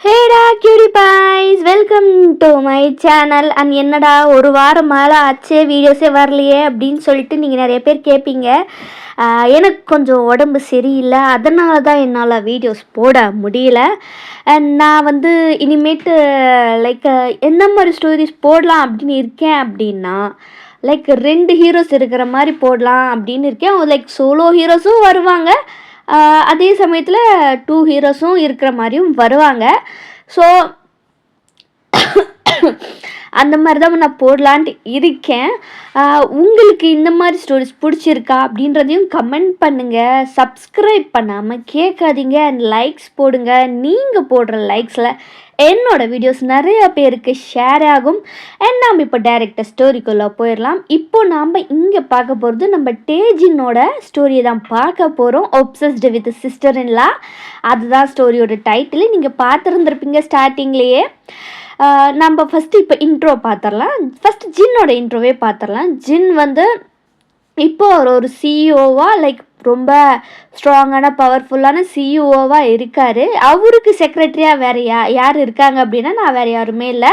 ஹேடா cutie boys, welcome to my channel. And என்னடா ஒரு வாரம் மேலே ஆச்சே வீடியோஸே வரலையே அப்படின்னு சொல்லிட்டு நீங்கள் நிறைய பேர் கேட்பீங்க. எனக்கு கொஞ்சம் உடம்பு சரியில்லை, அதனால தான் என்னால் வீடியோஸ் போட முடியல. அண்ட் நான் இனிமேட்டு லைக் என்ன மாதிரி ஸ்டோரிஸ் போடலாம் அப்படின்னு இருக்கேன் அப்படின்னா, லைக் 2 ஹீரோஸ் இருக்கிற மாதிரி போடலாம் அப்படின்னு இருக்கேன். லைக் சோலோ ஹீரோஸும் வருவாங்க, அதே சமயத்தில் 2 ஹீரோஸும் இருக்கிற மாதிரியும் வருவாங்க. ஸோ அந்த மாதிரி தான் நான் போடலான்ட்டு இருக்கேன். உங்களுக்கு இந்த மாதிரி ஸ்டோரிஸ் பிடிச்சிருக்கா அப்படின்றதையும் கமெண்ட் பண்ணுங்கள். சப்ஸ்கிரைப் பண்ணாமல் கேட்காதீங்க அண்ட் லைக்ஸ் போடுங்க. நீங்கள் போடுற லைக்ஸில் என்னோடய வீடியோஸ் நிறையா பேருக்கு ஷேர் ஆகும். அண்ட் நாம் இப்போ டைரெக்டாக ஸ்டோரிக்குள்ளே போயிடலாம். இப்போ நாம் இங்கே பார்க்க போகிறது நம்ம டேஜினோட ஸ்டோரியை தான் பார்க்க போகிறோம். ஒப்சஸ்டு வித் சிஸ்டர் இன் லா, அதுதான் ஸ்டோரியோட டைட்டில். நீங்கள் பார்த்துருந்துருப்பீங்க ஸ்டார்டிங்லேயே. நம்ம ஃபஸ்ட்டு இப்போ இன்ட்ரோ பார்த்துடலாம். ஃபஸ்ட்டு ஜின்னோட இன்ட்ரோவே பார்த்துடலாம். ஜின் இப்போ ஒரு சிஇஓவாக லைக் ரொம்ப ஸ்ட்ராங்கான பவர்ஃபுல்லான சிஇஓவாக இருக்கார். அவருக்கு செக்ரட்டரியாக வேறு யார் இருக்காங்க அப்படின்னா நான் வேறு யாருமே இல்லை.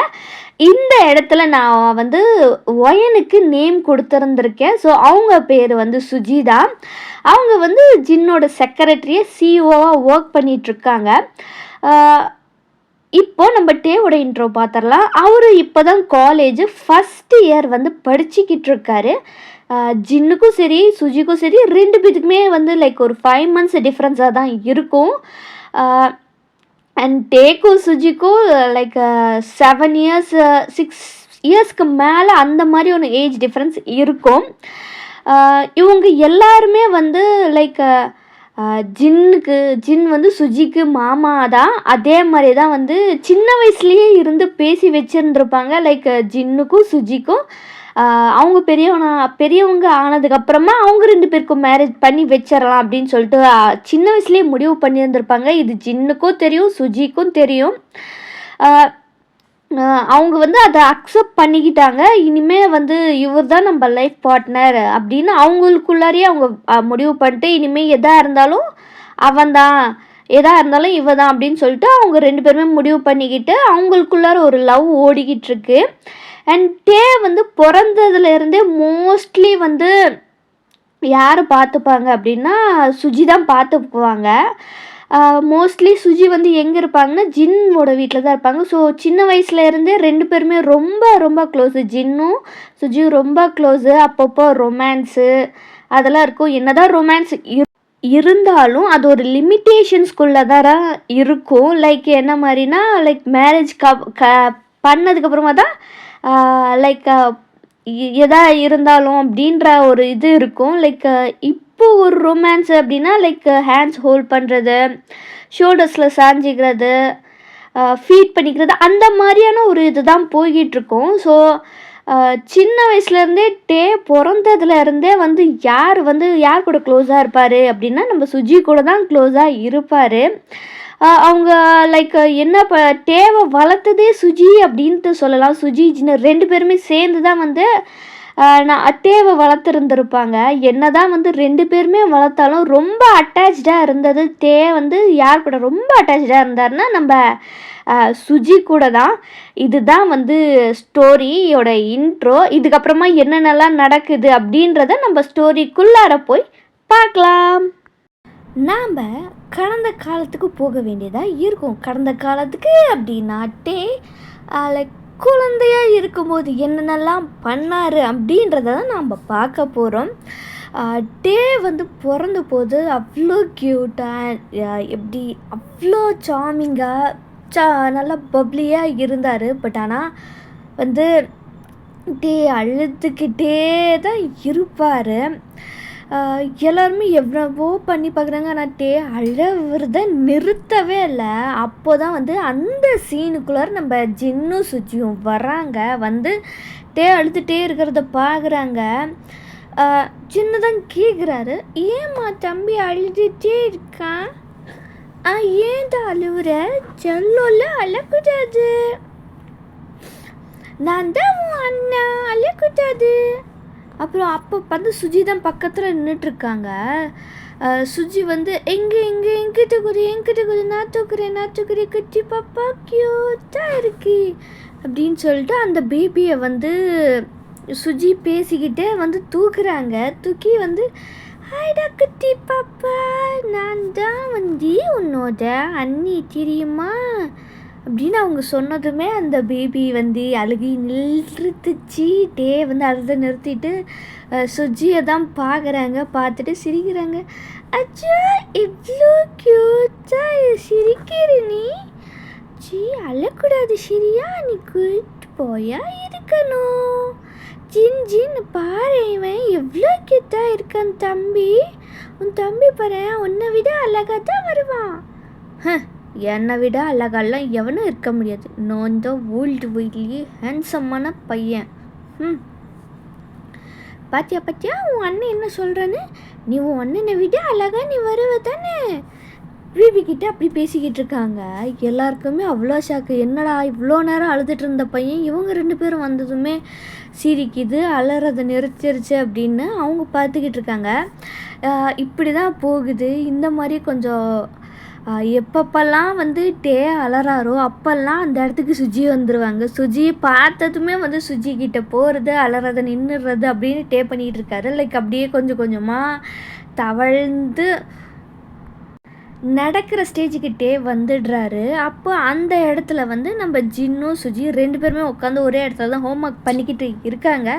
இந்த இடத்துல நான் ஒயனுக்கு நேம் கொடுத்துருந்துருக்கேன். ஸோ அவங்க பேர் சுஜிதா. அவங்க ஜின்னோட செக்ரட்டரியை சிஇஓவாக ஒர்க் பண்ணிகிட்ருக்காங்க. இப்போ நம்ம டேவோட இன்ட்ரோ பார்த்துடலாம். அவர் இப்போ தான் காலேஜ் ஃபஸ்ட் இயர் படிச்சுக்கிட்டு இருக்காரு. ஜின்னுக்கும் சரி சுஜிக்கும் சரி 2 பேத்துக்குமே லைக் ஒரு 5 months டிஃப்ரென்ஸாக தான் இருக்கும். அண்ட் டேக்கும் சுஜிக்கும் லைக் 7 years 6 yearsக்கு மேலே அந்த மாதிரி ஒன்று ஏஜ் டிஃப்ரென்ஸ் இருக்கும். இவங்க எல்லாருமே லைக் ஜின் சுஜிக்கு மாமா தான். அதே மாதிரி தான் சின்ன வயசுலேயே இருந்து பேசி வச்சுருந்துருப்பாங்க. லைக் ஜின்னுக்கும் சுஜிக்கும் அவங்க பெரியவங்க ஆனதுக்கப்புறமா அவங்க 2 பேருக்கும் மேரேஜ் பண்ணி வச்சிடலாம் அப்படின்னு சொல்லிட்டு சின்ன வயசுலேயே முடிவு பண்ணியிருந்திருப்பாங்க. இது ஜின்னுக்கும் தெரியும், சுஜிக்கும் தெரியும். அவங்க அதை அக்செப்ட் பண்ணிக்கிட்டாங்க. இனிமேல் இவர் தான் நம்ம லைஃப் பார்ட்னர் அப்படின்னு அவங்களுக்குள்ளாரியே அவங்க முடிவு பண்ணிட்டு, இனிமேல் எதாக இருந்தாலும் அவன்தான், எதாக இருந்தாலும் இவ தான் அப்படின்னு சொல்லிட்டு அவங்க 2 பேருமே முடிவு பண்ணிக்கிட்டு அவங்களுக்குள்ளார ஒரு லவ் ஓடிக்கிட்டு இருக்கு. அண்ட் டே பிறந்ததுலேருந்தே மோஸ்ட்லி யார் பார்த்துப்பாங்க அப்படின்னா சுஜி தான் பார்த்துக்குவாங்க. மோஸ்ட்லி சுஜி எங்கே இருப்பாங்கன்னா ஜின்னோட வீட்டில் தான் இருப்பாங்க. ஸோ சின்ன வயசுலேருந்தே 2 பேருமே ரொம்ப ரொம்ப க்ளோஸு. ஜின்னும் சுஜியும் ரொம்ப க்ளோஸு. அப்பப்போ ரொமான்ஸு அதெல்லாம் இருக்கும். என்னதான் ரொமான்ஸ் இருந்தாலும் அது ஒரு லிமிட்டேஷன்ஸ்குள்ளே தான் இருக்கும். லைக் என்ன மாதிரினா லைக் மேரேஜ் பண்ணதுக்கப்புறமா தான் லைக் எதா இருந்தாலும் அப்படின்ற ஒரு இது இருக்கும். லைக் இப்போ ஒரு ரொமான்ஸ் அப்படின்னா லைக் ஹேண்ட்ஸ் ஹோல்ட் பண்ணுறது, ஷோல்டர்ஸில் சாஞ்சிக்கிறது, ஃபீட் பண்ணிக்கிறது, அந்த மாதிரியான ஒரு இது தான் போய்கிட்டுருக்கோம். ஸோ சின்ன வயசுலேருந்தே டே பிறந்ததுலேருந்தே யார் கூட க்ளோஸாக இருப்பார் அப்படின்னா நம்ம சுஜி கூட தான் க்ளோஸாக இருப்பார். அவங்க லைக் என்ன டேவை வளர்த்ததே சுஜி அப்படின்ட்டு சொல்லலாம். சுஜி ஜின்னு 2 பேருமே சேர்ந்து தான் நான் டேவை வளர்த்துருந்துருப்பாங்க. என்ன தான் 2 பேருமே வளர்த்தாலும் ரொம்ப அட்டாச்சாக இருந்தது டே யார் கூட ரொம்ப அட்டாச்சாக இருந்தார்னா நம்ம சுஜி கூட தான். இதுதான் ஸ்டோரியோட இன்ட்ரோ. இதுக்கப்புறமா என்னென்னலாம் நடக்குது அப்படின்றத நம்ம ஸ்டோரிக்குள்ளார போய் பார்க்கலாம். நாம் கடந்த காலத்துக்கு போக வேண்டியதாக இருக்கும். கடந்த காலத்துக்கு அப்படின்னா டே லைக் குழந்தையாக இருக்கும்போது என்னென்னலாம் பண்ணார் அப்படின்றத தான் நாம் பார்க்க போகிறோம். டே பிறந்த போது அவ்வளோ க்யூட்டாக எப்படி அவ்வளோ சாமிங்காக நல்லா பப்ளியாக இருந்தார். பட் ஆனால் டே அழுதுகிட்டே தான் இருப்பார். எல்லாருமே எவ்வளவோ பண்ணி பார்க்குறாங்க, ஆனால் டே அழகிறத நிறுத்தவே இல்லை. அப்போ தான் அந்த சீனுக்குள்ளார நம்ம ஜின்னும் சுஜியும் வராங்க. டே அழுதுகிட்டே இருக்கிறத பார்க்குறாங்க. ஜின்னு தான் கேட்குறாரு, ஏம்மா தம்பி அழுதுகிட்டே இருக்கான், ஏன்டா அழுவுற, செல்லோல அழக்கூடாது, நான் தான் உன் அண்ணா, அழக்கூடாது. அப்புறம் அப்போ சுஜி தான் பக்கத்தில் நின்றுட்டுருக்காங்க. சுஜி வந்து எங்கிட்ட குதி நான் தூக்குறேன் குட்டி பாப்பா க்யூட்டாக இருக்கு அப்படின்னு சொல்லிட்டு அந்த பேபியை வந்து சுஜி பேசிக்கிட்டே வந்து தூக்குறாங்க. தூக்கி வந்து ஹாய்டா குட்டி பாப்பா, நான் தான் வந்து உன்னோட அண்ணி தெரியுமா அப்படின்னு அவங்க சொன்னதுமே அந்த பேபி வந்து அழுகி நிறுத்துச்சு. வந்து அழுத நிறுத்திட்டு சுஜியை தான் பார்க்குறாங்க. பார்த்துட்டு சிரிக்கிறாங்க. அச்சா இவ்வளோ க்யூட்டா சிரிக்கிற நீ, அழக்கூடாது சரியா, நீ கூட்டு போயா இருக்கணும். ஜின் பாரு, இவன் எவ்வளோ கியூட்டாக இருக்கான் தம்பி. உன் தம்பி பாரு, உன்னை விட அழகாக தான் வருவான். என்னை விட அழகாலாம் எவனும் இருக்க முடியாது. நான் தான் வேர்ல்டு வைட்லேயே ஹேண்ட்ஸமான பையன். பாத்தியா உன் அண்ணன் என்ன சொல்கிறான்னு. நீ உன் அண்ணனை விட அழகா நீ வருவ தானே. பேபிக்கிட்ட அப்படி பேசிக்கிட்டு இருக்காங்க. எல்லாருக்குமே அவ்வளோ ஷாக்கு. என்னடா இவ்வளோ நேரம் அழுதுட்டு இருந்த பையன் இவங்க 2 பேரும் வந்ததுமே சிரிக்குது, அலறதை நிறுத்திருச்சு அப்படின்னு அவங்க பார்த்துக்கிட்டு இருக்காங்க. இப்படி தான் போகுது. இந்த மாதிரி கொஞ்சம் எப்பப்பெல்லாம் வந்து அலறாரோ அப்போல்லாம் அந்த இடத்துக்கு சுஜி வந்துடுவாங்க. சுஜியை பார்த்ததுமே வந்து சுஜி கிட்ட போகிறது, அலறதை நின்றுடுறது அப்படின்னு பண்ணிகிட்டு இருக்காரு. லைக் அப்படியே கொஞ்சம் கொஞ்சமாக தவழ்ந்து நடக்கிற ஸ்டேஜுக்கிட்டே வந்துடுறாரு. அப்போ அந்த இடத்துல வந்து நம்ம ஜின்னும் சுஜி 2 பேருமே உட்காந்து ஒரே இடத்துல தான் ஹோம் ஒர்க் பண்ணிக்கிட்டு இருக்காங்க.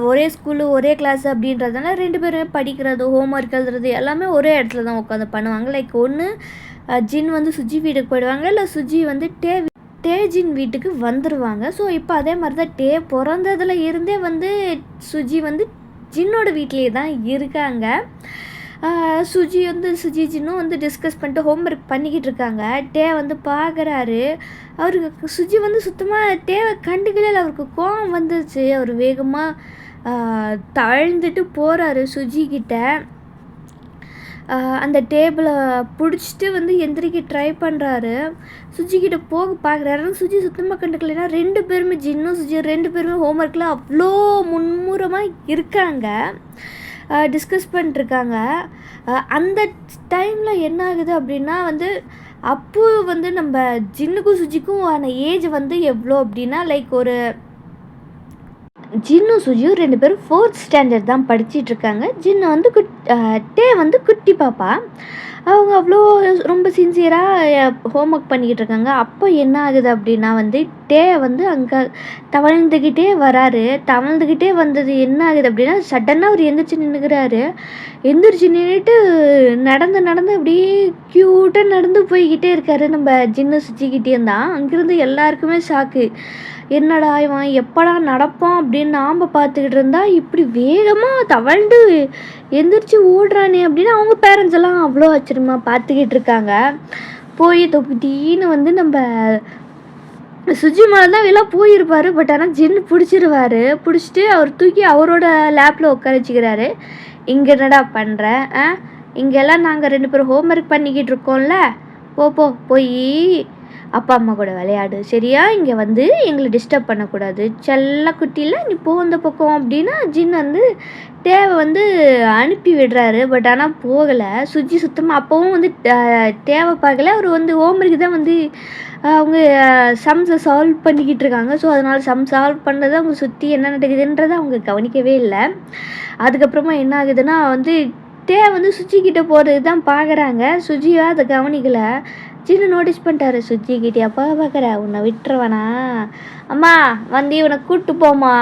ஒரே ஸ்கூலு ஒரே கிளாஸ் அப்படின்றதுனால 2 பேருமே படிக்கிறது, ஹோம் ஒர்க் எழுதுறது எல்லாமே ஒரே இடத்துல தான் உட்காந்து பண்ணுவாங்க. லைக் ஒன்று ஜின் வந்து சுஜி வீட்டுக்கு போயிடுவாங்க, இல்லை சுஜி வந்து ஜின் வீட்டுக்கு வந்துடுவாங்க. ஸோ இப்போ அதே மாதிரி தான் பிறந்ததுல இருந்தே வந்து சுஜி வந்து ஜின்னோட வீட்லேயே தான் இருக்காங்க. சுஜி ஜின்னும் வந்து டிஸ்கஸ் பண்ணிட்டு ஹோம் ஒர்க் பண்ணிக்கிட்டு இருக்காங்க. வந்து பார்க்குறாரு. அவருக்கு சுஜி வந்து சுத்தமாக கண்டுக்கல. அவருக்கு கோவம் வந்துச்சு. அவர் வேகமாக தழ்ந்துட்டு போகிறாரு சுஜிக்கிட்ட. அந்த டேபிளை பிடிச்சிட்டு வந்து எந்திரிக்க ட்ரை பண்ணுறாரு. சுஜிக்கிட்ட போக பார்க்குறாரு. சுஜி சுத்தமாக கண்டுக்கலைன்னா 2 பேருமே ஜின்னும் சுஜி 2 பேருமே ஹோம் ஒர்க்கில் அவ்வளோ மும்முரமாக இருக்காங்க. டிஸ்கஸ் பண்ணிட்டுருக்காங்க. அந்த டைமில் என்ன ஆகுது அப்படின்னா வந்து அப்போ வந்து நம்ம ஜின்னுக்கும் சுஜிக்கும் ஆன ஏஜ் வந்து எவ்வளோ அப்படின்னா லைக் ஒரு ஜின்னும் சுஜியும் 2 பேரும் 4th ஸ்டாண்டர்ட் தான் படிச்சிட்ருக்காங்க. ஜின்னு வந்து வந்து குட்டி பாப்பா. அவங்க அவ்வளோ ரொம்ப சின்சியராக ஹோம் ஒர்க் பண்ணிக்கிட்டு இருக்காங்க. அப்போ என்ன ஆகுது அப்படின்னா வந்து வந்து அங்கே தவழ்ந்துக்கிட்டே வராரு. தவழ்ந்துக்கிட்டே வந்தது என்ன ஆகுது அப்படின்னா சடனாக அவர் எந்திரிச்சு நின்றுக்கிறாரு. எந்திரிச்சு நின்றுட்டு நடந்து அப்படியே க்யூட்டாக நடந்து போய்கிட்டே இருக்காரு. நம்ம ஜின்னு சுஜிக்கிட்டே தான். அங்கேருந்து எல்லாருக்குமே ஷாக்கு. என்னடா இவன் எப்படா நடப்பான் அப்படின்னு நாம் பார்த்துக்கிட்டு இருந்தா இப்படி வேகமாக தவழ்ந்து எந்திரிச்சு ஓடுறானே அப்படின்னு அவங்க பேரண்ட்ஸ் எல்லாம் அவ்வளோ ஆச்சரியமாக பார்த்துக்கிட்டு இருக்காங்க. போய் தொப்பிட்டின்னு வந்து நம்ம சுஜி மேலே தான் எல்லாம் போயிருப்பார். பட் ஆனால் ஜின்னு பிடிச்சிருவாரு. பிடிச்சிட்டு அவர் தூக்கி அவரோட லேப்பில் உட்கார வச்சுக்கிறாரு. இங்கே என்னடா பண்ணுற, இங்கெல்லாம் நாங்கள் 2 பேரும் ஹோம் ஒர்க் பண்ணிக்கிட்டு இருக்கோம்ல, போய் அப்பா அம்மா கூட விளையாடு சரியா, இங்கே வந்து எங்களை டிஸ்டர்ப் பண்ணக்கூடாது, செல்ல குட்டியில் நீ போ அந்த பக்கம் அப்படின்னு ஜின் வந்து வந்து அனுப்பி விடுறாரு. பட் ஆனால் போகலை. சுஜி சுத்தமாக அப்போவும் வந்து பார்க்கல. அவர் வந்து ஹோம்ஒர்க்கு தான் வந்து அவங்க சம்ஸை சால்வ் பண்ணிக்கிட்டு இருக்காங்க. ஸோ அதனால் சம் சால்வ் பண்ணுறது அவங்க சுற்றி என்ன நடக்குதுன்றதை அவங்க கவனிக்கவே இல்லை. அதுக்கப்புறமா என்ன ஆகுதுன்னா வந்து வந்து சுஜிக்கிட்ட போகிறது தான் பார்க்குறாங்க. சுஜியாக அதை கவனிக்கலை. ஜின்னு நோட்டீஸ் பண்ணிட்டாரு. சுஜிக்கிட்டே அப்பா பார்க்குற, உன்னை விட்டுருவானா, அம்மா வந்து இவனை கூப்பிட்டு போமா,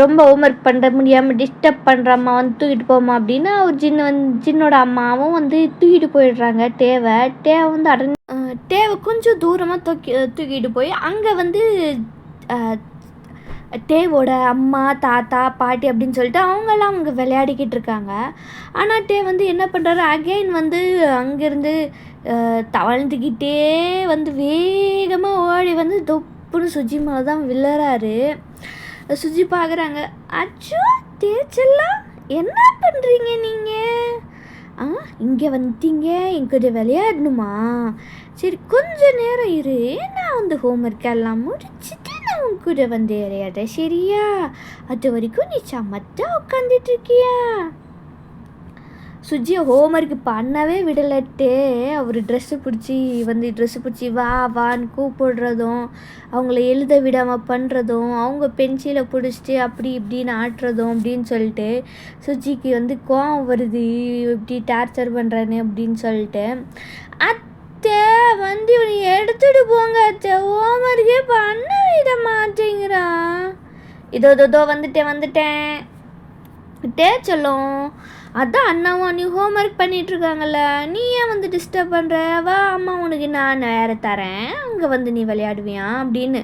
ரொம்ப ஹோம்ஒர்க் பண்ணுற முடியாமல் டிஸ்டர்ப் பண்ணுறம்மா, வந்து தூக்கிட்டு போமா அப்படின்னு அவர் ஜின்னோட அம்மாவும் வந்து தூக்கிட்டு போயிடுறாங்க. வந்து கொஞ்சம் தூரமாக தூக்கிட்டு போய் அங்கே வந்து டேவோட அம்மா தாத்தா பாட்டி அப்படின்னு சொல்லிட்டு அவங்கெல்லாம் அவங்க விளையாடிக்கிட்டு இருக்காங்க. ஆனால் வந்து என்ன பண்ணுறாரு, அகெயின் வந்து அங்கேருந்து தவழ்ந்துக்கிட்டே வந்து வேகமாக ஓடி வந்து தொப்புன்னு சுஜி மேலே தான் விழுறாரு. சுஜி பார்க்குறாங்க. அச்சோ தேச்செல்லாம் என்ன பண்ணுறீங்க நீங்கள், இங்கே வந்துட்டீங்க, எங்கிட்ட விளையாடணுமா, சரி கொஞ்சம் நேரம் இரு, நான் வந்து ஹோம்ஒர்க் எல்லாம் முடிச்சுட்டு நான் உன் கூட வந்து விளையாடுறேன் சரியா, அது வரைக்கும் நீ சமத்தா உட்காந்துட்ருக்கியா. சுஜியை ஹோம்ஒர்க் பண்ணவே விடலட்டே அவர் ட்ரெஸ்ஸு பிடிச்சி வா வான்னு கூப்பிடுறதும், அவங்கள எழுத விடாமல் பண்ணுறதும், அவங்க பென்சிலை பிடிச்சிட்டு அப்படி இப்படின்னு ஆட்டுறதும் அப்படின்னு சொல்லிட்டு சுஜிக்கு வந்து கோவம் வருது, இப்படி டார்ச்சர் பண்ணுறானே அப்படின்னு சொல்லிட்டு. அத்தை வந்து இவனை எடுத்துகிட்டு போங்க அத்தை, ஹோம்ஒர்க்கே பண்ண விட மாட்டேங்கிறான். இதோ வந்துட்டேன் சொல்லும். அதான் அண்ணாவும் நீ ஹோம்ஒர்க் பண்ணிகிட்ருக்காங்கல்ல, நீ ஏன் வந்து டிஸ்டர்ப் பண்ணுற, வா அம்மா உனக்கு நான் வேறு தரேன், அங்கே வந்து நீ விளையாடுவியா அப்படின்னு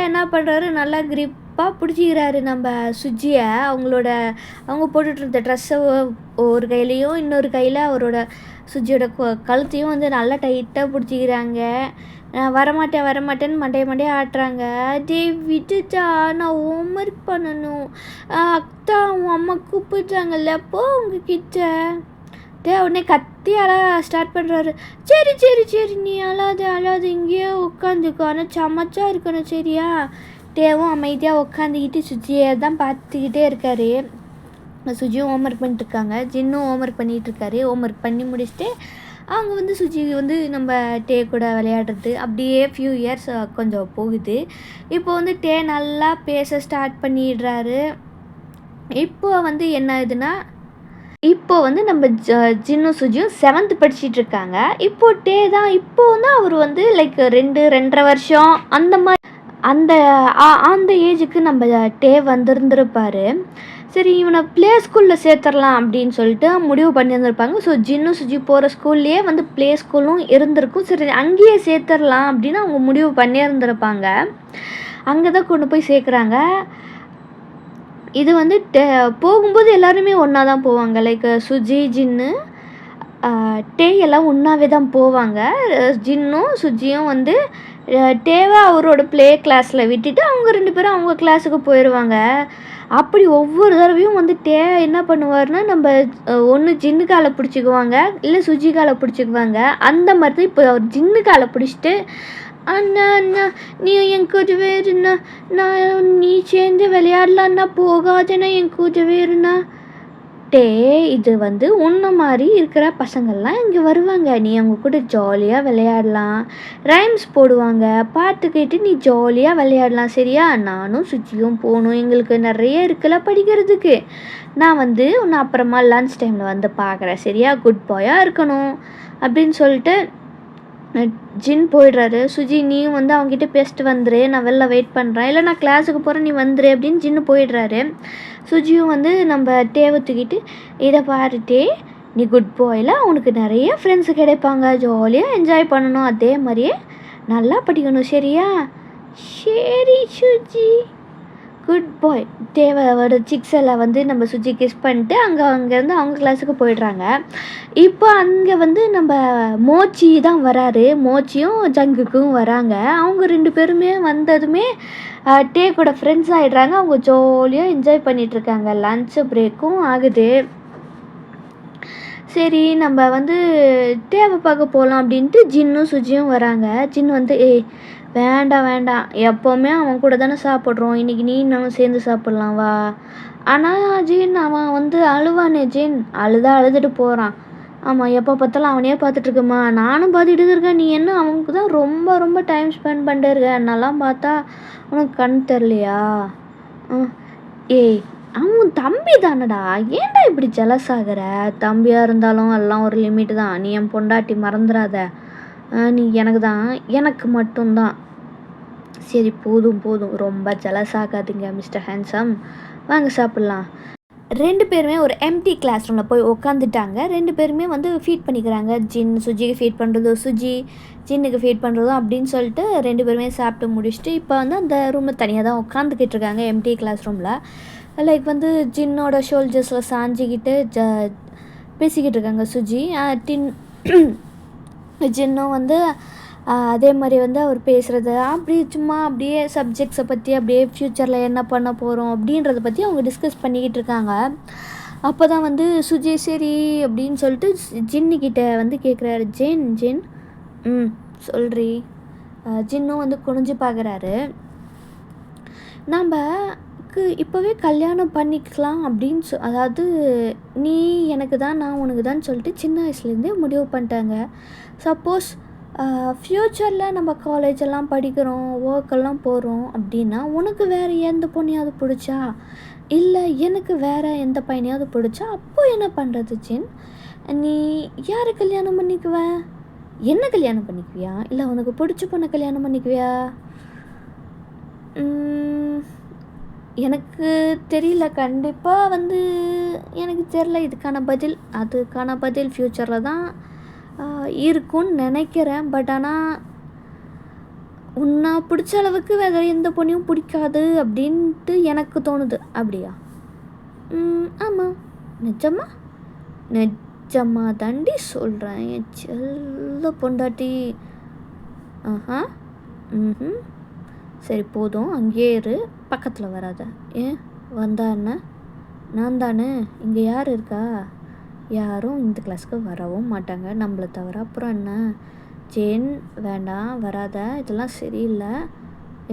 என்ன பண்ணுறாரு, நல்லா கிரிப்பாக பிடிச்சிக்கிறாரு நம்ம சுஜியை. அவங்க போட்டுட்ருந்த ட்ரெஸ்ஸை ஒரு கையிலையும் இன்னொரு கையில் அவரோட சுஜியோட கழுத்தையும் வந்து நல்லா டைட்டாக பிடிச்சிக்கிறாங்க. வரமாட்டேன்னு மண்டைய ஆட்டுறாங்க. விட்டுட்டா, நான் ஹோம்ஒர்க் பண்ணணும், அக்கா உன் அம்மா கூப்பிட்றாங்கல்ல போ உங்ககிட்ட. உடனே கத்தி ஸ்டார்ட் பண்ணுறாரு. சரி நீ அழாது இங்கேயே உட்காந்துக்கோ, ஆனால் சமைச்சா இருக்கணும் சரியா. தேவும் அமைதியாக உட்காந்துக்கிட்டு சுஜியை தான் பார்த்துக்கிட்டே இருக்காரு. சுஜியும் ஹோம்ஒர்க் பண்ணிட்டுருக்காங்க, ஜின்னும் ஹோம்ஒர்க் பண்ணிகிட்ருக்காரு. ஹோம்ஒர்க் பண்ணி முடிச்சுட்டு அவங்க வந்து சுஜி வந்து நம்ம கூட விளையாடுறது அப்படியே ஃபியூ இயர்ஸ் கொஞ்சம் போகுது. இப்போ வந்து நல்லா பேச ஸ்டார்ட் பண்ணிடுறாரு. இப்போ வந்து என்ன ஆகுதுன்னா, இப்போ வந்து நம்ம ஜின்னும் சுஜியும் 7th படிச்சுட்டு இருக்காங்க. இப்போ தான் இப்போ வந்து அவர் வந்து லைக் 2-2.5 வருஷம் அந்த மாதிரி அந்த ஏஜுக்கு நம்ம வந்திருந்திருப்பார். சரி இவனை ப்ளே ஸ்கூலில் சேர்த்துடலாம் அப்படின்னு சொல்லிட்டு முடிவு பண்ணியிருந்திருப்பாங்க. ஸோ ஜின்னும் சுஜி போகிற ஸ்கூல்லையே வந்து ப்ளே ஸ்கூலும் இருந்திருக்கும். சரி அங்கேயே சேர்த்துடலாம் அப்படின்னு அவங்க முடிவு பண்ணியிருந்திருப்பாங்க. அங்கே தான் கொண்டு போய் சேர்க்குறாங்க. இது வந்து போகும்போது எல்லாருமே ஒன்றா தான் போவாங்க. லைக் சுஜி ஜின்னு எல்லாம் ஒன்றாவே தான் போவாங்க. ஜின்னும் சுஜியும் வந்து அவரோட ப்ளே கிளாஸில் விட்டுட்டு அவங்க 2 பேரும் அவங்க கிளாஸுக்கு போயிடுவாங்க. அப்படி ஒவ்வொரு தடவையும் வந்து என்ன பண்ணுவார்னா, நம்ம ஒன்று ஜின்னு காலை பிடிச்சிக்குவாங்க, இல்லை சுஜி காலை பிடிச்சிக்குவாங்க. அந்த மாதிரி தான் இப்போ அவர் ஜின்னு காலை பிடிச்சிட்டு, அண்ணா நீ என் கூடவே இருண்ணா, நீ சேர்ந்து விளையாடலான்னா போகாதேண்ணா, என் கூடவே இருண்ணா. இது வந்து உன்ன மாதிரி இருக்கிற பசங்கள்லாம் இங்கே வருவாங்க, நீ அவங்க கூட ஜாலியாக விளையாடலாம், ரைம்ஸ் போடுவாங்க, பாட்டு கேட்டு நீ ஜாலியாக விளையாடலாம் சரியா. நானும் சுஜியும் போகணும், எங்களுக்கு நிறைய இருக்குல்ல படிக்கிறதுக்கு. நான் வந்து உன்னை அப்புறமா லன்ச் டைமில் வந்து பார்க்குறேன் சரியா, குட் பாயாக இருக்கணும் அப்படின்னு சொல்லிட்டு ஜின் போயிடுறாரு. சுஜி நீயும் வந்து அவங்ககிட்ட பேசிட்டு வந்துரு, நான் வெளில வெயிட் பண்ணுறேன், இல்லை நான் கிளாஸுக்கு போகிறேன் நீ வந்துரு அப்படின்னு ஜின்னு போயிடுறாரு. சுஜியும் வந்து நம்ம தூக்கிட்டு, இதை பாருட்டே நீ குட் பாயில், உனக்கு நிறைய ஃப்ரெண்ட்ஸு கிடைப்பாங்க, ஜாலியாக என்ஜாய் பண்ணணும், அதே மாதிரியே நல்லா படிக்கணும் சரியா. சரி சுஜி குட் பாய். தேவையோட சிக்ஸ் எல்லாம் வந்து நம்ம சுஜி கிஸ் பண்ணிட்டு அங்கேருந்து அவங்க கிளாஸுக்கு போயிடுறாங்க. இப்போ அங்கே வந்து நம்ம மோச்சி தான் வராரு. மோச்சியும் ஜங்குக்கும் வராங்க. அவங்க 2 பேருமே வந்ததுமே கூட ஃப்ரெண்ட்ஸ் ஆகிடுறாங்க. அவங்க ஜாலியாக என்ஜாய் பண்ணிகிட்ருக்காங்க. லன்ச் பிரேக்கும் ஆகுது. சரி நம்ம வந்து பார்க்க போகலாம் அப்படின்ட்டு ஜின்னும் சுஜியும் வராங்க. ஜின் வந்து வேண்டாம் எப்போவுமே அவன் கூட தானே சாப்பிட்றோம், இன்றைக்கி நீ நானும் சேர்ந்து சாப்பிட்லாம் வா. ஆனால் ஜின் அவன் வந்து அழுவானே, ஜின் அழுதுட்டு போகிறான். ஆமாம் எப்போ பார்த்தாலும் அவனையே பார்த்துட்ருக்கம்மா, நானும் பார்த்துட்டு இருக்கேன், நீ என்ன அவனுக்கு தான் ரொம்ப ரொம்ப டைம் ஸ்பெண்ட் பண்ணிட்டே இருக்க, என்னெல்லாம் பார்த்தா உனக்கு கண் தெரிலையா. அவன் தம்பி தானடா, ஏன்டா இப்படி ஜெலஸ் ஆகிற, தம்பியாக இருந்தாலும் எல்லாம் ஒரு லிமிட்டு தான், நீ என் பொண்டாட்டி மறந்துடாத, நீ எனக்கு மட்டும்தான். சரி போதும் ரொம்ப ஜெலஸ் ஆகாதீங்க மிஸ்டர் ஹேண்ட்ஸம், வாங்க சாப்பிட்லாம். 2 பேருமே ஒரு எம்டி கிளாஸ் ரூமில் போய் உட்காந்துட்டாங்க. 2 பேருமே வந்து ஃபீட் பண்ணிக்கிறாங்க. ஜின் சுஜிக்கு ஃபீட் பண்ணுறதும், சுஜி ஜின்னுக்கு ஃபீட் பண்ணுறதும் அப்படின்னு சொல்லிட்டு 2 பேருமே சாப்பிட்டு முடிச்சுட்டு இப்போ வந்து அந்த ரூமில் தனியாக தான் உட்காந்துக்கிட்டு இருக்காங்க எம்டி கிளாஸ் ரூமில். லைக் வந்து ஜின்னோட ஷோல்டர்ஸில் சாஞ்சிக்கிட்டு பேசிக்கிட்டு இருக்காங்க சுஜி. ஜின்னும் வந்து அதே மாதிரி வந்து அவர் பேசுகிறது அப்படியே சப்ஜெக்ட்ஸை பற்றி, அப்படியே ஃப்யூச்சரில் என்ன பண்ண போகிறோம் அப்படின்றத பற்றி அவங்க டிஸ்கஸ் பண்ணிக்கிட்டு இருக்காங்க. அப்போ தான் வந்து சுஜி சரி அப்படின்னு சொல்லிட்டு ஜின்னுக்கிட்ட வந்து கேட்குறாரு. ஜின் சொல்றி. ஜின்னும் வந்து குனிஞ்சு பார்க்குறாரு. நம்ம உனக்கு இப்போவே கல்யாணம் பண்ணிக்கலாம் அப்படின்னு அதாவது நீ எனக்கு தான் நான் உனக்கு தான் சொல்லிட்டு சின்ன வயசுலேருந்தே முடிவு பண்ணிட்டாங்க. சப்போஸ் ஃப்யூச்சரில் நம்ம காலேஜ் எல்லாம் படிக்கிறோம், ஒர்க்கெல்லாம் போகிறோம் அப்படின்னா உனக்கு வேறு எந்த பொண்ணையாவது பிடிச்சா, இல்லை எனக்கு வேறு எந்த பையனையாவது பிடிச்சா அப்போ என்ன பண்ணுறது ஜின்? நீ யாரை கல்யாணம் பண்ணிக்குவ? என்ன கல்யாணம் பண்ணிக்குவியா, இல்லை உனக்கு பிடிச்ச பொண்ணை கல்யாணம் பண்ணிக்குவியா? எனக்கு தெரியல. கண்டிப்பாக வந்து எனக்கு தெரில இதுக்கான பதில். அதுக்கான பதில் ஃப்யூச்சரில் தான் இருக்கும்னு நினைக்கிறேன். பட் ஆனால் உன்னை பிடிச்ச அளவுக்கு வேறு எந்த பொண்ணையும் பிடிக்காது அப்படின்ட்டு எனக்கு தோணுது. அப்படியா? ஆமாம். நிஜமா நிஜமா தாண்டி சொல்கிறேன் என் செல்ல பொண்டாட்டி. ஆஹா. ம். சரி போதும், அங்கேயே இரு, பக்கத்தில் வராத. ஏன் வந்தா என்ன? நான் தானே. இங்கே யார் இருக்கா? யாரும் இந்த கிளாஸ்க்கு வரவும் மாட்டாங்க நம்மளை தவிர. அப்புறம் என்ன? ஜேன் வேண்டாம், வராத, இதெல்லாம் சரியில்லை.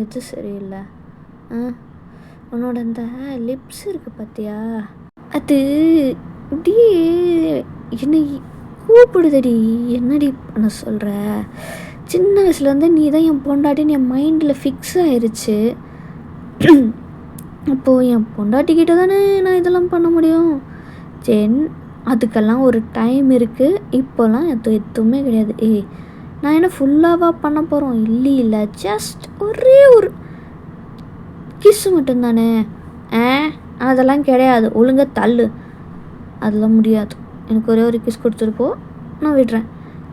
எது சரியில்லை? உன்னோட அந்த லிப்ஸ் இருக்குது பார்த்தியா, அது இப்படியே என்னை கூப்பிடுதடி. என்னடி பண்ண சொல்கிற? சின்ன வயசுலேருந்து நீ தான் என் பொண்டாட்டின்னு என் மைண்டில் ஃபிக்ஸ் ஆயிடுச்சு. அப்போது என் பொண்டாட்டிக்கிட்ட தானே நான் இதெல்லாம் பண்ண முடியும். ஜென், அதுக்கெல்லாம் ஒரு டைம் இருக்குது. இப்போல்லாம் எதுவுமே கிடையாது. நான் என்ன ஃபுல்லாவா பண்ண போகிறோம்? இல்லை, ஜஸ்ட் ஒரே ஒரு கிஸ்ஸு மட்டும்தானே. அதெல்லாம் கிடையாது, ஒழுங்காக தள்ளு. அதெல்லாம் முடியாது. எனக்கு ஒரே ஒரு கிஸ் கொடுத்துட்டு போ, நான் விடுறேன்.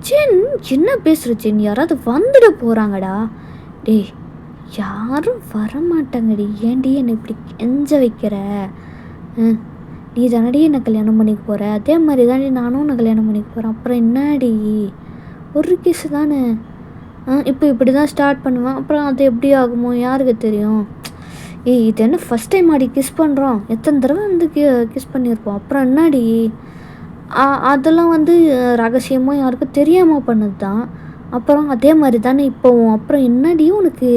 ஜென், என்ன பேசுகிற ஜென்? யாராவது வந்துட போகிறாங்கடா. டேய், யாரும் வரமாட்டாங்கடி. ஏன்டி என்னை இப்படி கெஞ்ச வைக்கிற? நீ தானடி என்னை கல்யாணம் பண்ணிக்க போகிற, அதே மாதிரி தானே நானும் உன்னை கல்யாணம் பண்ணிக்க போகிறேன். அப்புறம் என்னடி, ஒரு கிஸ் தானே. இப்போ இப்படி தான் ஸ்டார்ட் பண்ணுவேன். அப்புறம் அது எப்படி ஆகுமோ யாருக்கு தெரியும்? இது என்ன ஃபஸ்ட் டைம் ஆடி கிஸ் பண்ணுறோம்? எத்தனை தடவை வந்து கிஸ் பண்ணியிருப்போம். அப்புறம் என்னடி, அதெல்லாம் வந்து ரகசியமாக யாருக்கும் தெரியாமல் பண்ணது தான். அப்புறம் அதே மாதிரி தானே இப்போவும். அப்புறம் என்னடி உனக்கு?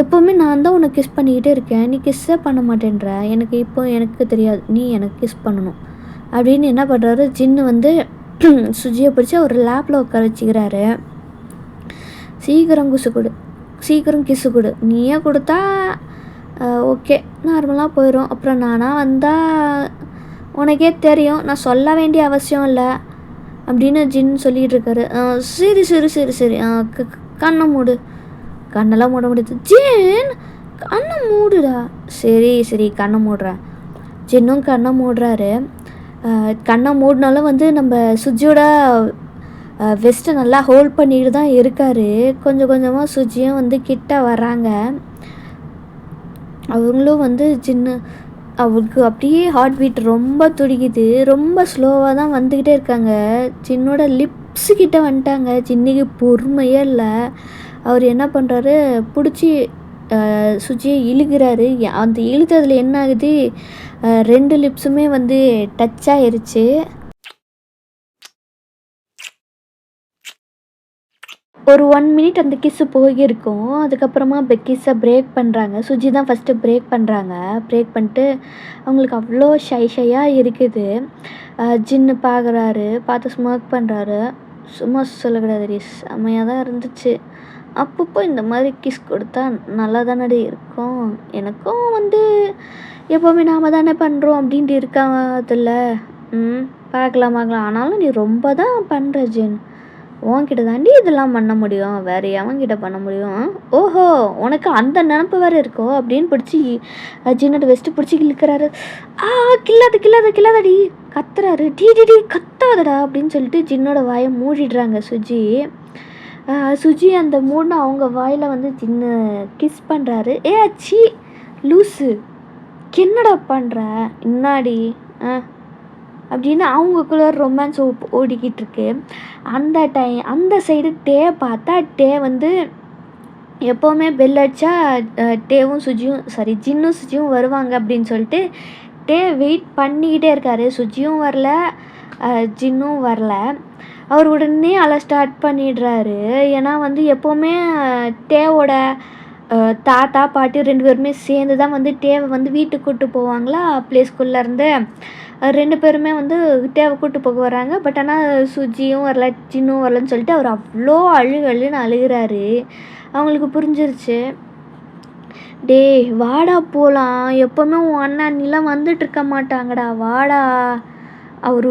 எப்போவுமே நான் தான் உனக்கு கிஸ் பண்ணிக்கிட்டே இருக்கேன், நீ கிஸ்ஸே பண்ண மாட்டேன்ற. எனக்கு தெரியாது, நீ எனக்கு கிஸ் பண்ணணும் அப்படின்னு என்ன பண்ணுறாரு ஜின்னு வந்து சுஜியை பிடிச்சி ஒரு லேப்பில் உட்கார வச்சுக்கிறாரு. சீக்கிரம் கிஸ்ஸு கொடு. நீயே கொடுத்தா ஓகே, நார்மலாக போயிடும். அப்புறம் நானாக வந்தால் உனக்கே தெரியும், நான் சொல்ல வேண்டிய அவசியம் இல்லை அப்படின்னு ஜின் சொல்லிகிட்டு இருக்காரு. சரி கண்ணை மூடு. கண்ணெல்லாம் மூட முடியாது. ஜின், கண்ணை மூடுடா. சரி கண்ணை மூடுறேன். ஜின்னும் கண்ணை மூடுறாரு. கண்ணை மூடினாலும் வந்து நம்ம சுஜியோட வெஸ்ட்டை நல்லா ஹோல்ட் பண்ணிட்டு தான் இருக்கார். கொஞ்சம் கொஞ்சமாக சுஜியும் வந்து கிட்ட வராங்க. அவங்களும் வந்து ஜின்னு, அவருக்கு அப்படியே ஹார்ட் பீட் ரொம்ப துடிக்குது. ரொம்ப ஸ்லோவாக தான் வந்துக்கிட்டே இருக்காங்க. ஜின்னோட லிப்ஸு கிட்ட வந்துட்டாங்க. ஜின்னுக்கு பொறுமையே இல்லை. அவர் என்ன பண்ணுறாரு, பிடிச்சி சுஜியை இழுக்கிறாரு. அந்த இழுத்ததில் என்ன ஆகுது, 2 லிப்ஸுமே வந்து டச் ஆயிருச்சு. ஒரு 1 மினிட் அந்த கிஸ்ஸு போயிருக்கும். அதுக்கப்புறமா கிஸ்ஸை பிரேக் பண்ணுறாங்க. சுஜி தான் ஃபஸ்ட்டு பிரேக் பண்ணுறாங்க. பிரேக் பண்ணிட்டு அவங்களுக்கு அவ்வளோ ஷையாக இருக்குது. ஜின்னு பார்க்குறாரு, பார்த்து ஸ்மோக் பண்ணுறாரு. சும்மா சொல்லக்கூடாது, செம்மையாக தான் இருந்துச்சு. அப்பப்போ இந்த மாதிரி கிஸ் கொடுத்தா நல்லா தானடி இருக்கும். எனக்கும் வந்து எப்போவுமே நாம் தானே பண்ணுறோம் அப்படின்ட்டு இருக்காதில்ல. பார்க்கலாம். ஆனாலும் நீ ரொம்ப தான் பண்ணுற ஜின். உன்கிட்ட தாண்டி இதெல்லாம் பண்ண முடியும், வேறு எவன்கிட்ட பண்ண முடியும்? ஓஹோ, உனக்கு அந்த நினப்பு வேறு இருக்கோ அப்படின்னு பிடிச்சி ஜின்னோட வெஸ்ட்டு பிடிச்சி இழுக்கிறாரு. கில்லாதடி கத்துறாரு. டி கத்தாதடா அப்படின்னு சொல்லிட்டு ஜின்னோட வாயை மூடிடுறாங்க சுஜி. சுஜி அந்த மூடின அவங்க வாயில் வந்து ஜின்னு கிஸ் பண்ணுறாரு. சி லூஸு, என்னடா பண்ணுற இன்னாடி அப்படின்னு அவங்களுக்குள்ள ரொமான்ஸ் ஓடிக்கிட்டு இருக்கு. அந்த சைடு டே பார்த்தா, டே வந்து எப்போவுமே பெல் அடித்தா ஜின்னும் சுஜியும் வருவாங்க அப்படின்னு சொல்லிட்டு டே வெயிட் பண்ணிக்கிட்டே இருக்காரு. சுஜியும் வரல, ஜின்னும் வரல. அவர் உடனே அழ ஸ்டார்ட் பண்ணிடுறாரு. ஏன்னா வந்து எப்போவுமே டேவோட தாத்தா பாட்டி 2 பேருமே சேர்ந்து தான் வந்து டேவை வந்து வீட்டுக்கு கூட்டு போவாங்களா ப்ளே ஸ்கூல்லேருந்து. 2 பேருமே வந்து டேவை கூட்டு போக வராங்க. பட் ஆனால் சுஜியும் வரல, சின்னும் வரலன்னு சொல்லிட்டு அவர் அவ்வளோ அழுன்னு அழுகிறாரு. அவங்களுக்கு புரிஞ்சிருச்சு. டேய் வாடா போகலாம், எப்போவுமே உன் அண்ணன் அண்ணிலாம் வந்துட்டு இருக்க மாட்டாங்கடா, வாடா. அவர்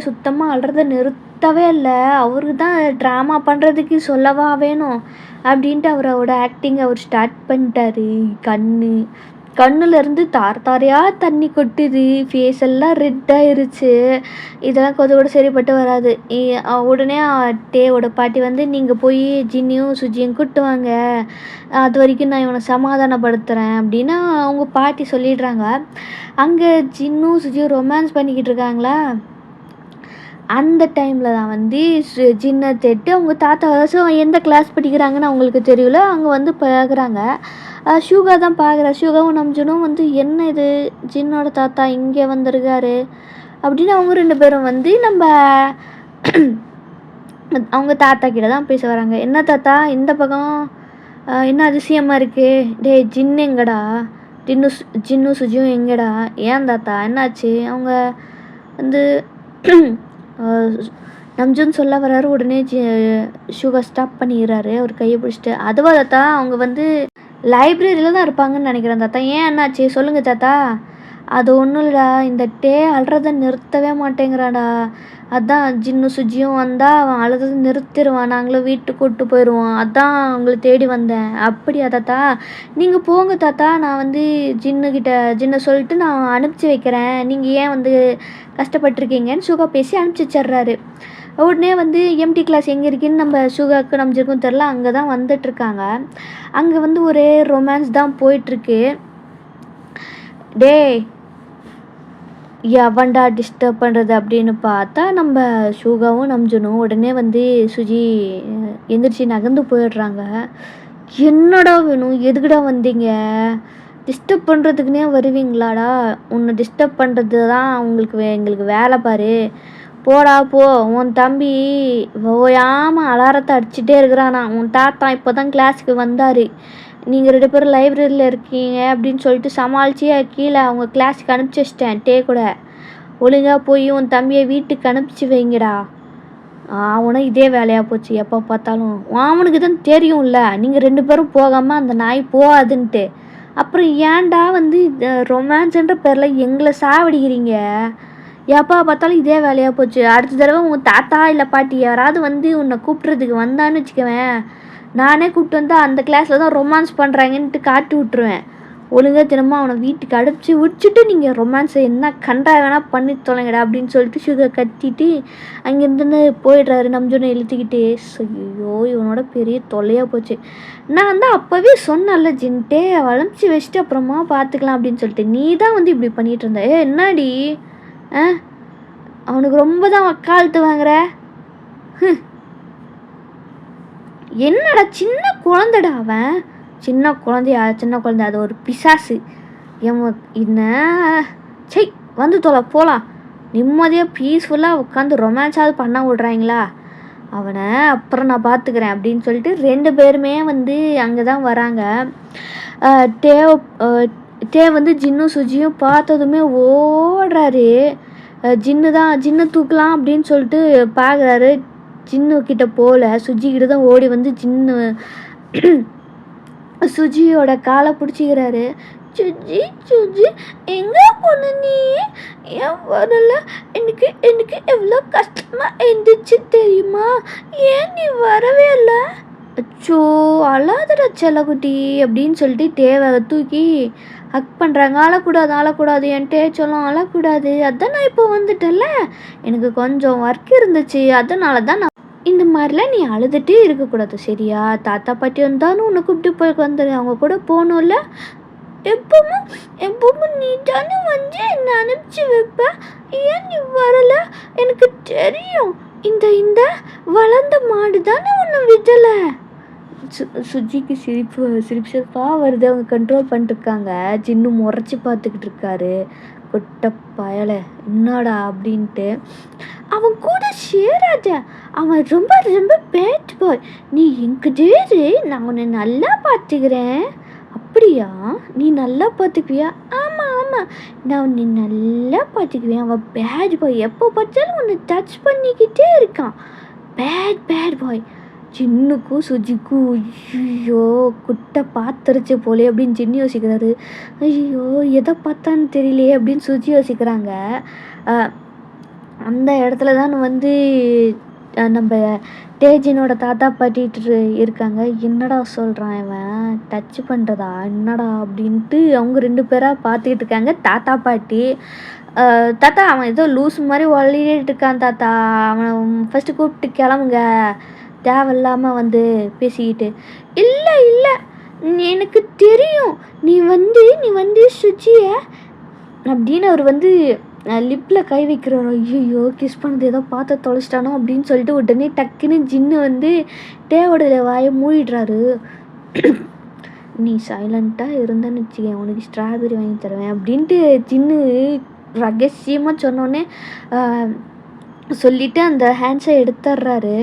சுத்தமாக அழுறத நிறுத்தவே இல்லை. அவருக்கு தான் ட்ராமா பண்ணுறதுக்கு சொல்லவா வேணும் அப்படின்ட்டு அவரோட ஆக்டிங் அவர் ஸ்டார்ட் பண்ணிட்டாரு. கண்ணுலேருந்து தாரையாக தண்ணி கொட்டுது, ஃபேஸ் எல்லாம் ரெட் ஆயிருச்சு. இதெல்லாம் கொஞ்சம் கூட சரிப்பட்டு வராது. உடனே டேவோட பாட்டி வந்து நீங்கள் போய் ஜின்னியும் சுஜியும் கூப்பிட்டு வாங்க, அது வரைக்கும் நான் இவனை சமாதானப்படுத்துகிறேன் அப்படின்னு அவங்க பாட்டி சொல்லிடுறாங்க. அங்கே ஜின்னும் சுஜியும் ரொமான்ஸ் பண்ணிக்கிட்டு இருக்காங்களா, அந்த டைமில் தான் வந்து ஜின்னை தேட்டு அவங்க தாத்தா எந்த கிளாஸ் படிக்கிறாங்கன்னு அவங்களுக்கு தெரியல. அங்கே வந்து பார்க்குறாங்க. ஷூகா தான் பார்க்குறா. ஷூகாவும் நம்ஜனும் வந்து என்ன இது ஜின்னோட தாத்தா இங்கே வந்திருக்காரு அப்படின்னு அவங்க 2 பேரும் வந்து நம்ம அவங்க தாத்தா கிட்ட தான் பேச வராங்க. என்ன தாத்தா இந்த பக்கம் என்ன அதிசயமாக இருக்குது, டே ஜின்னு எங்கடா, ஜின்னு சுஜியும் எங்கடா, ஏன் தாத்தா என்னாச்சு? அவங்க வந்து நம்ஜுன்னு சொல்ல வர்றாரு. உடனே ஷூகா ஸ்டாப் பண்ணிடுறாரு அவர் கையை பிடிச்சிட்டு. அதுவா தாத்தா அவங்க வந்து லைப்ரரியில் தான் இருப்பாங்கன்னு நினைக்கிறேன் தாத்தா, ஏன் என்னாச்சு சொல்லுங்கள் தாத்தா. அது ஒன்றும் இல்லைடா, இந்த அழுறதை நிறுத்தவே மாட்டேங்கிறாடா, அதான் ஜின்னு சுஜியும் வந்தால் அவன் அழுறதை நிறுத்திடுவான், நாங்களும் வீட்டுக்கு கூப்பிட்டு போயிடுவோம், அதான் உங்களை தேடி வந்தேன். அப்படியா தாத்தா, நீங்கள் போங்க தாத்தா, நான் வந்து ஜின்னை சொல்லிட்டு நான் அனுப்பிச்சி வைக்கிறேன், நீங்கள் ஏன் வந்து கஷ்டப்பட்டுருக்கீங்கன்னு ஷூகா பேசி அனுப்பிச்சி வச்சிட்றாரு. உடனே வந்து எம்டி கிளாஸ் எங்கே இருக்குன்னு நம்ம ஷூகாவுக்கு நம்ஜிருக்கும் தெரில, அங்கே தான் வந்துட்டுருக்காங்க. அங்கே வந்து ஒரே ரொமான்ஸ் தான் போயிட்டுருக்கு. டே எவன்டா டிஸ்டர்ப் பண்ணுறது அப்படின்னு பார்த்தா நம்ம ஷூகாவும் நம்ஜனும். உடனே வந்து சுஜி எந்திரிச்சு நகர்ந்து போயிடுறாங்க. என்னடா வேணும், எதுக்குடா வந்தீங்க, டிஸ்டர்ப் பண்ணுறதுக்குனே வருவீங்களாடா, உன்னை டிஸ்டர்ப் பண்ணுறது தான் எங்களுக்கு வேலை பாரு, போடா போ. உன் தம்பி ஓயாமல் அலாரத்தை அடிச்சுட்டே இருக்கிறானா, உன் தாத்தா இப்போ தான் கிளாஸுக்கு வந்தார், நீங்கள் 2 பேரும் லைப்ரரியில் இருக்கீங்க அப்படின்னு சொல்லிட்டு சமாளித்து கீழே அவங்க கிளாஸுக்கு அனுப்பிச்சி வச்சிட்டேன். கூட ஒழுங்காக போய் உன் தம்பியை வீட்டுக்கு அனுப்பிச்சி வைங்கடா. அவனும் இதே வேலையாக போச்சு, எப்போ பார்த்தாலும் அவனுக்கு தான் தெரியும்ல நீங்கள் 2 பேரும் போகாமல் அந்த நாய் போகாதுன்ட்டு, அப்புறம் ஏன்டா வந்து ரொமான்ஸுன்ற பேரில் எங்களை சாவடிக்கிறீங்க, எப்போ பார்த்தாலும் இதே வேலையாக போச்சு. அடுத்த தடவை உங்கள் தாத்தா இல்லை பாட்டி யாராவது வந்து உன்னை கூப்பிட்றதுக்கு வந்தான்னு வச்சுக்குவேன், நானே கூப்பிட்டு வந்தால் அந்த கிளாஸில் தான் ரொமான்ஸ் பண்ணுறாங்கன்ட்டு காட்டி விட்ருவேன். ஒழுங்காக தினமும் அவனை வீட்டுக்கு அடிச்சு விட்டுட்டு நீங்கள் ரொமான்ஸை என்ன கண்டா வேணால் பண்ணி தொலைங்கடா அப்படின்னு சொல்லிட்டு சுகர் கத்திட்டு அங்கேருந்து போயிடுறாரு. நம்ஜனை இழுத்துக்கிட்டே. ஐயோ இவனோட பெரிய தொல்லையாக போச்சு. நான் தான் அப்போவே சொன்னல ஜின்ட்டே வளைச்சி வச்சுட்டு அப்புறமா பார்த்துக்கலாம் அப்படின்னு சொல்லிட்டு, நீ தான் வந்து இப்படி பண்ணிகிட்டு இருந்த. என்னடி அவனுக்கு ரொம்ப தான் வக்காலத்து வாங்குற, என்னடா சின்ன குழந்தைடா அவன், சின்ன குழந்தை அது ஒரு பிசாசு. என்ன சை வந்து தொலை போகலாம், நிம்மதியாக பீஸ்ஃபுல்லாக உட்காந்து ரொமான்ஸாவது பண்ண விட்றாங்களா, அவனை அப்புறம் நான் பார்த்துக்கிறேன் அப்படின்னு சொல்லிட்டு 2 பேருமே வந்து அங்கே தான் வராங்க. தேவ் வந்து ஜின்னும் சுஜியும் பார்த்ததுமே ஓடுறாரு. ஜின்னு தூக்கலாம் அப்படின்னு சொல்லிட்டு பார்க்குறாரு. ஜின்னு கிட்ட போகல, சுஜிக்கிட்ட தான் ஓடி வந்து ஜின்னு சுஜியோட காலை பிடிச்சிக்கிறாரு. சுஜி எங்கே போன நீ, ஏன் வரல, எனக்கு எனக்கு எவ்வளோ கஷ்டமாக இருந்துச்சு தெரியுமா, ஏன் நீ வரவே இல்லை, அச்சோ அழாதடா செல்லக்குட்டி அப்படின்னு சொல்லிட்டு தேவை தூக்கி ஹக் பண்ணுறாங்க. அழக்கூடாது என்கிட்ட சொல்லும், அழக்கூடாது, அதான் நான் இப்போ வந்துட்டேன்ல, எனக்கு கொஞ்சம் ஒர்க் இருந்துச்சு, அதனால தான் நான் இந்த மாதிரிலாம் நீ அழுதுகிட்டே இருக்கக்கூடாது சரியா, தாத்தா பாட்டி வந்தாலும் உன்னை கூப்பிட்டு போய் வந்துடு, அவங்க கூட போகணும்ல, எப்பவும் நீ தானே வந்து என்னை அனுப்பிச்சி வைப்ப, ஏன் நீ வரல, எனக்கு தெரியும், இந்த வளர்ந்த மாடு தானே உன்னை விடலை. சுஜிக்கு சிரிப்பாக வருது, அவங்க கண்ட்ரோல் பண்ணிட்டுருக்காங்க. ஜின்னு முறைச்சி பார்த்துக்கிட்டு இருக்காரு. கொட்ட பயலை என்னடா அப்படின்ட்டு. அவன் கூட சேராத, அவன் ரொம்ப ரொம்ப பேட் பாய், நீ என்கிட்டே நான் உன்னை நல்லா பார்த்துக்கிறேன் அப்படியா? நீ நல்லா பார்த்துக்குவியா? ஆமாம் ஆமாம், நான் உன்னை நல்லா பார்த்துக்குவேன். அவன் பேட் பாய், எப்போ பார்த்தாலும் உன்னை டச் பண்ணிக்கிட்டே இருக்கான். Bad boy. சின்னுக்கும் சுஜிக்கும் ஐயோ குட்டை பாத்துருச்சு போலே அப்படின்னு சின்ன யோசிக்கிறாரு. ஐயோ எதை பார்த்தான்னு தெரியலையே அப்படின்னு சுஜி யோசிக்கிறாங்க. அந்த இடத்துல தான் வந்து நம்ம தேஜினோட தாத்தா பாட்டிட்டு இருக்காங்க. என்னடா சொல்கிறான் இவன், டச் பண்ணுறதா என்னடா அப்படின்ட்டு அவங்க 2 பேராக பார்த்துக்கிட்டு இருக்காங்க. தாத்தா பாட்டி, தாத்தா அவன் ஏதோ லூஸ் மாதிரி ஒளிட்டு இருக்கான் தாத்தா, அவனை ஃபஸ்ட்டு கூப்பிட்டு கிளம்புங்க, தேவையில்லாமல் வந்து பேசிக்கிட்டு. இல்லை இல்லை, எனக்கு தெரியும், நீ வந்து சுஜியை அப்படின்னு அவர் வந்து லிப்பில் கை வைக்கிறார். ஐயோ கிஸ் பண்ணது ஏதோ பார்த்து தொலைச்சிட்டானோ அப்படின்னு சொல்லிட்டு உடனே டக்குன்னு ஜின்னு வந்து தேவோட வாயை மூடிடுறாரு. நீ சைலண்ட்டாக இருந்தேன்னு வச்சுக்கேன், உனக்கு ஸ்ட்ராபெரி வாங்கி தருவேன் அப்படின்ட்டு ஜின்னு ரகசியமாக சொன்னோடனே சொல்லிவிட்டு அந்த ஹேண்ட்ஸை எடுத்துடுறாரு.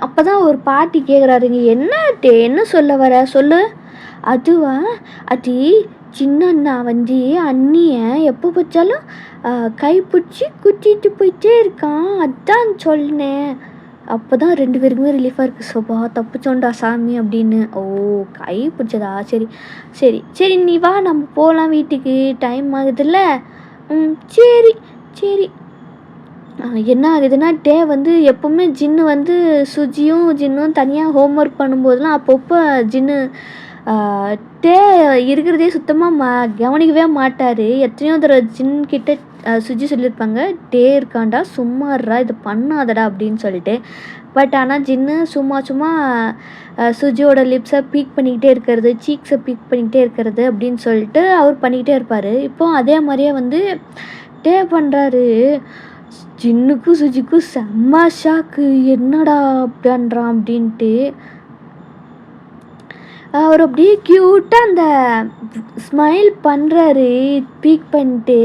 அப்போ தான் ஒரு பாட்டி கேட்குறாருங்க, என்ன சொல்ல வர சொல்லு. அதுவா, அது சின்ன அண்ணா வந்து அண்ணியை எப்போ பார்த்தாலும் கைப்பிடிச்சி குத்திட்டு போயிட்டே இருக்கான், அதான் சொன்னேன். அப்போ தான் 2 பேருக்குமே ரிலீஃபாக இருக்குது. சோபா தப்பிச்சோண்டா சாமி அப்படின்னு. ஓ கை பிடிச்சதா, சரி சரி சரி நீ வா நம்ம போகலாம், வீட்டுக்கு டைம் ஆகுதுல்ல. சரி சரி. என்ன ஆகுதுன்னா வந்து எப்போவுமே ஜின்னு வந்து சுஜியும் ஜின்னும் தனியாக ஹோம்ஒர்க் பண்ணும்போதெல்லாம் அப்பப்போ ஜின்னு இருக்கிறதே சுத்தமாக கவனிக்கவே மாட்டார். எத்தனையோ தடவை ஜின்கிட்ட சுஜி சொல்லியிருப்பாங்க, இருக்காண்டா சும்மாறா இது பண்ணாதடா அப்படின்னு சொல்லிட்டு. பட் ஆனால் ஜின்னு சும்மா சுஜியோட லிப்ஸை பீக் பண்ணிக்கிட்டே இருக்கிறது, சீக்ஸை பீக் பண்ணிக்கிட்டே இருக்கிறது அப்படின்னு சொல்லிட்டு அவர் பண்ணிக்கிட்டே இருப்பார். இப்போ அதே மாதிரியே வந்து பண்ணுறாரு. ஜின்னுக்கும் சுஜிக்கும் செம்ம ஷாக்கு, என்னடா பண்ணுறான் அப்படின்ட்டு. அவர் அப்படியே க்யூட்டாக அந்த ஸ்மைல் பண்ணுறாரு பீக் பண்ணிட்டு.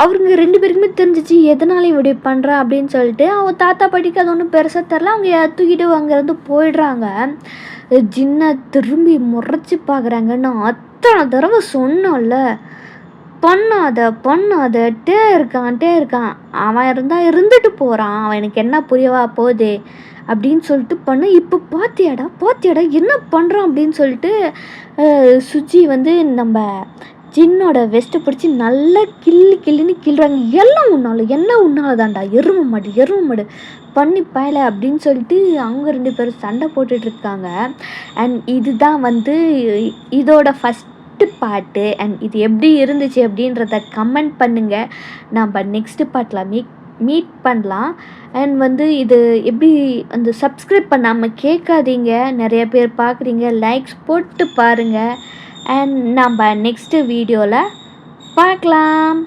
அவருங்க 2 பேருக்குமே தெரிஞ்சிச்சு எதனால இப்படி பண்ணுறான் அப்படின்னு சொல்லிட்டு. அவங்க தாத்தா பாட்டிக்கு அது ஒன்றும் பெருசாக தெரில, அவங்க தூக்கிட்டு அங்கேருந்து போயிடுறாங்க. ஜின்னை திரும்பி முறைச்சி பார்க்குறாங்க. நான் அத்தனை தடவை சொன்னோம்ல, பண்ணாதட்டே இருக்கான், அவன் இருந்துட்டு போகிறான், அவன் எனக்கு என்ன புரியவா போகுது அப்படின்னு சொல்லிட்டு பண்ண. இப்போ பாத்தியாடா என்ன பண்ணுறான் அப்படின்னு சொல்லிட்டு சுஜி வந்து நம்ம ஜின்னோட வெஸ்ட்டை பிடிச்சி நல்லா கிள்ளுன்னு கிள்றாங்க. எல்லாம் உன்னால தான்டா, எருமை மாடு பண்ணி பயலை அப்படின்னு சொல்லிட்டு அவங்க 2 பேரும் சண்டை போட்டுட்ருக்காங்க. அண்ட் இதுதான் வந்து இதோட ஃபஸ்ட்டு பாட்டு. அண்ட் இது எப்படி இருந்துச்சு அப்படின்றத கமெண்ட் பண்ணுங்கள். நம்ம நெக்ஸ்ட்டு பார்ட்டில் மீட் பண்ணலாம். அண்ட் வந்து இது எப்படி அந்த சப்ஸ்கிரைப் பண்ணாமல் கேட்காதீங்க, நிறைய பேர் பார்க்குறீங்க, லைக்ஸ் போட்டு பாருங்கள். அண்ட் நம்ம நெக்ஸ்ட்டு வீடியோவில் பார்க்கலாம்.